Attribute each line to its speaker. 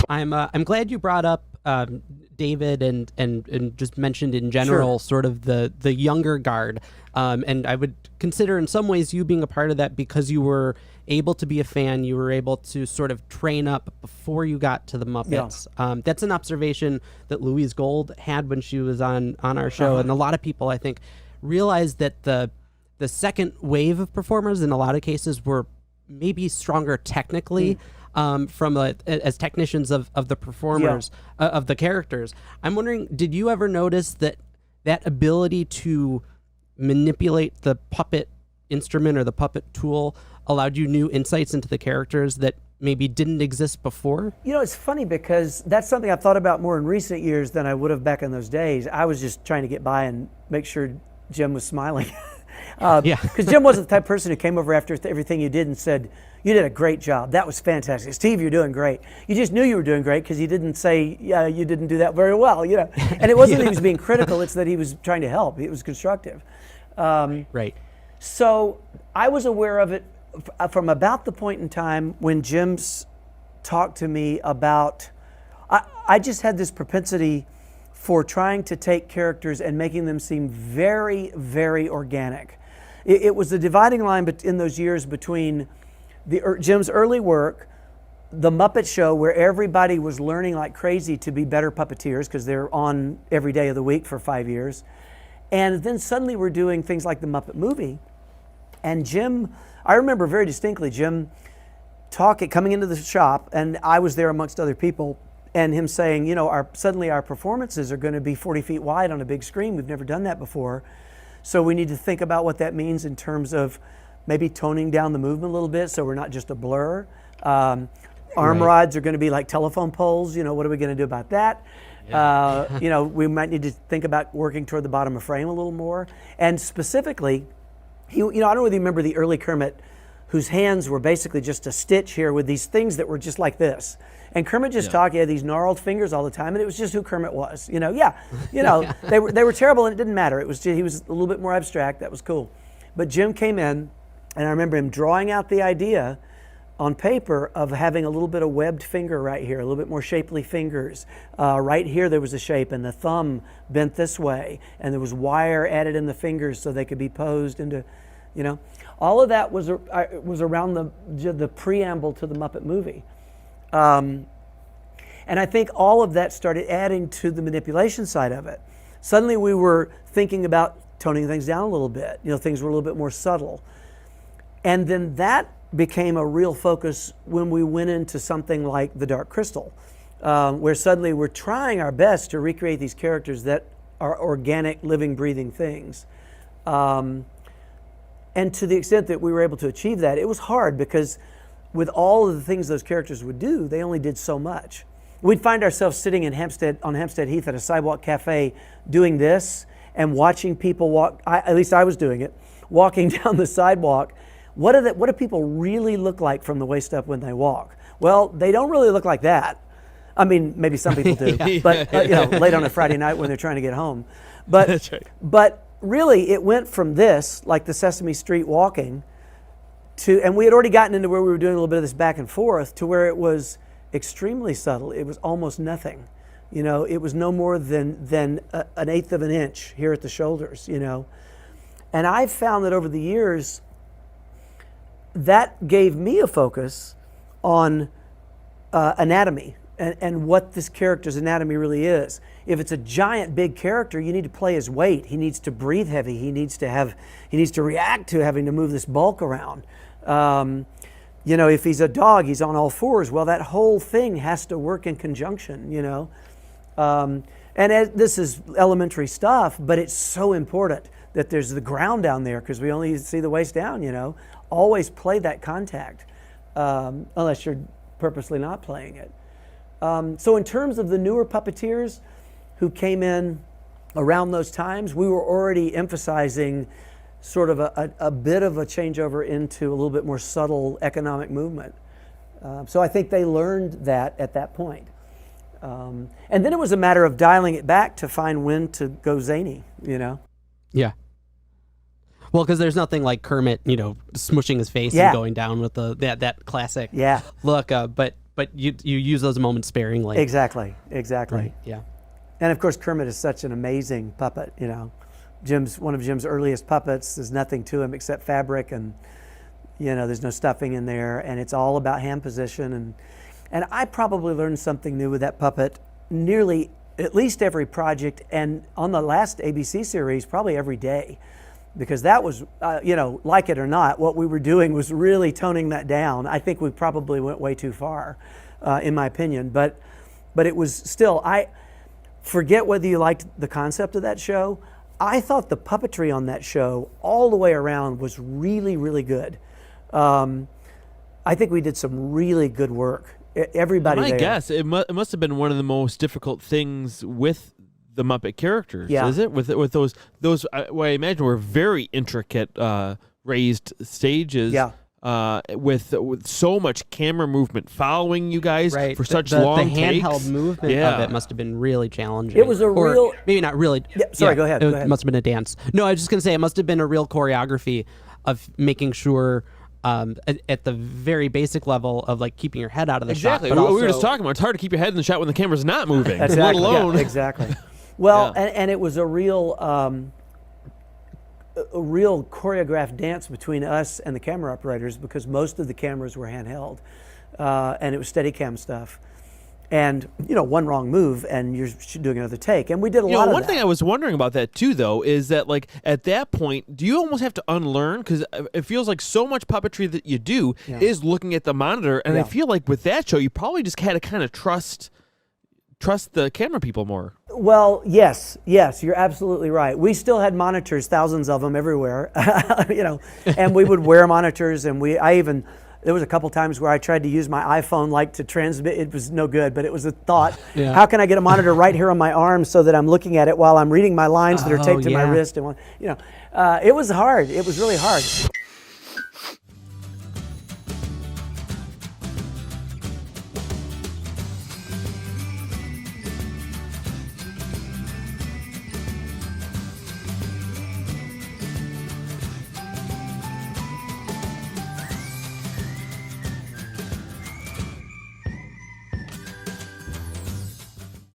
Speaker 1: I'm glad you brought up David and just mentioned in general sort of the younger guard. And I would consider in some ways you being a part of that because you were able to be a fan. You were able to sort of train up before you got to the Muppets. Yeah. That's an observation that Louise Gold had when she was on our show. And a lot of people, I think, realized that the second wave of performers in a lot of cases were maybe stronger technically as technicians of the performers, of the characters. I'm wondering, did you ever notice that ability to manipulate the puppet instrument or the puppet tool allowed you new insights into the characters that maybe didn't exist before?
Speaker 2: You know, it's funny because that's something I've thought about more in recent years than I would have back in those days. I was just trying to get by and make sure Jim was smiling. Because Jim wasn't the type of person who came over after everything you did and said, you did a great job. That was fantastic. Steve, you're doing great. You just knew you were doing great because he didn't say, yeah, you didn't do that very well. You know, and it wasn't that he was being critical. It's that he was trying to help. It was constructive.
Speaker 1: Right.
Speaker 2: So I was aware of it from about the point in time when Jim's talked to me about, I just had this propensity for trying to take characters and making them seem very, very organic. It was the dividing line in those years between Jim's early work, the Muppet Show, where everybody was learning like crazy to be better puppeteers because they're on every day of the week for 5 years. And then suddenly we're doing things like the Muppet movie. And Jim, I remember very distinctly Jim coming into the shop, and I was there amongst other people, and him saying, you know, suddenly our performances are going to be 40 feet wide on a big screen. We've never done that before. So we need to think about what that means in terms of maybe toning down the movement a little bit so we're not just a blur. Arm rods are going to be like telephone poles. You know, what are we going to do about that? Yeah. You know, we might need to think about working toward the bottom of frame a little more. And specifically, I don't know whether you remember the early Kermit, whose hands were basically just a stitch here with these things that were just like this. And Kermit just talked, he had these gnarled fingers all the time, and it was just who Kermit was. You know, they were terrible, and it didn't matter. It was he was a little bit more abstract. That was cool. But Jim came in, and I remember him drawing out the idea on paper of having a little bit of webbed finger right here, a little bit more shapely fingers. Right here there was a shape, and the thumb bent this way, and there was wire added in the fingers so they could be posed into, you know. All of that was around the preamble to the Muppet movie. And I think all of that started adding to the manipulation side of it. Suddenly we were thinking about toning things down a little bit. You know, things were a little bit more subtle. And then that became a real focus when we went into something like The Dark Crystal, where suddenly we're trying our best to recreate these characters that are organic, living, breathing things. And to the extent that we were able to achieve that, it was hard because with all of the things those characters would do, they only did so much. We'd find ourselves sitting on Hampstead Heath at a sidewalk cafe doing this and watching people walk, at least I was doing it, walking down the sidewalk. What do people really look like from the waist up when they walk? Well, they don't really look like that. I mean, maybe some people do, but you know, late on a Friday night when they're trying to get home. But that's right. But really, it went from this, like the Sesame Street walking, and we had already gotten into where we were doing a little bit of this back and forth, to where it was extremely subtle. It was almost nothing. You know, it was no more than an eighth of an inch here at the shoulders, you know. And I've found that over the years, that gave me a focus on anatomy and what this character's anatomy really is. If it's a giant, big character, you need to play his weight. He needs to breathe heavy. He needs to react to having to move this bulk around. You know, if he's a dog, he's on all fours. Well, that whole thing has to work in conjunction, you know. This is elementary stuff, but it's so important that there's the ground down there because we only see the waist down, you know. Always play that contact, unless you're purposely not playing it. So in terms of the newer puppeteers who came in around those times, we were already emphasizing sort of a bit of a changeover into a little bit more subtle economic movement. So I think they learned that at that point. And then it was a matter of dialing it back to find when to go zany, you know?
Speaker 1: Yeah. Well, because there's nothing like Kermit, you know, smushing his face and going down with that classic look. But but you use those moments sparingly.
Speaker 2: Exactly.
Speaker 1: Right. Yeah.
Speaker 2: And of course, Kermit is such an amazing puppet. One of Jim's earliest puppets. There's nothing to him except fabric, and there's no stuffing in there, and it's all about hand position. And I probably learned something new with that puppet nearly at least every project, and on the last ABC series, probably every day, because that was, like it or not, what we were doing was really toning that down. I think we probably went way too far, in my opinion, but it was still, I forget whether you liked the concept of that show. I thought the puppetry on that show all the way around was really, really good. I think we did some really good work. Everybody there.
Speaker 3: I guess it must have been one of the most difficult things with the Muppet characters,
Speaker 2: Yeah.
Speaker 3: is it? With those what I imagine were very intricate raised stages.
Speaker 2: Yeah.
Speaker 3: With so much camera movement following you guys
Speaker 1: Right.
Speaker 3: for such long
Speaker 1: the
Speaker 3: takes.
Speaker 1: handheld movement of it must have been really challenging.
Speaker 2: It was a
Speaker 1: Or
Speaker 2: real-
Speaker 1: maybe not really.
Speaker 2: Yeah, sorry, go ahead,
Speaker 1: It
Speaker 2: go ahead.
Speaker 1: must have been a dance. No, I was just gonna say it must have been a real choreography of making sure. At the very basic level of like keeping your head out of the
Speaker 3: Exactly.
Speaker 1: shot. But
Speaker 3: We were just
Speaker 1: also-
Speaker 3: talking about it's hard to keep your head in the shot when the camera's not moving,
Speaker 2: Exactly.
Speaker 3: let alone.
Speaker 2: Yeah, exactly. Well,
Speaker 3: Yeah.
Speaker 2: and it was a real choreographed dance between us and the camera operators, because most of the cameras were handheld, and it was Steadicam stuff. And one wrong move and you're doing another take. And we did a lot of
Speaker 3: one
Speaker 2: that.
Speaker 3: thing I was wondering about that too, though, is that like at that point, do you almost have to unlearn, because it feels like so much puppetry that you do is looking at the monitor, and I feel like with that show, you probably just had to kind of trust the camera people more.
Speaker 2: Well, yes, you're absolutely right. We still had monitors, thousands of them everywhere, and we would wear monitors, and there was a couple times where I tried to use my iPhone to transmit. It was no good, but it was a thought.
Speaker 1: Yeah.
Speaker 2: How can I get a monitor right here on my arm so that I'm looking at it while I'm reading my lines that are taped to my wrist? And it was hard. It was really hard.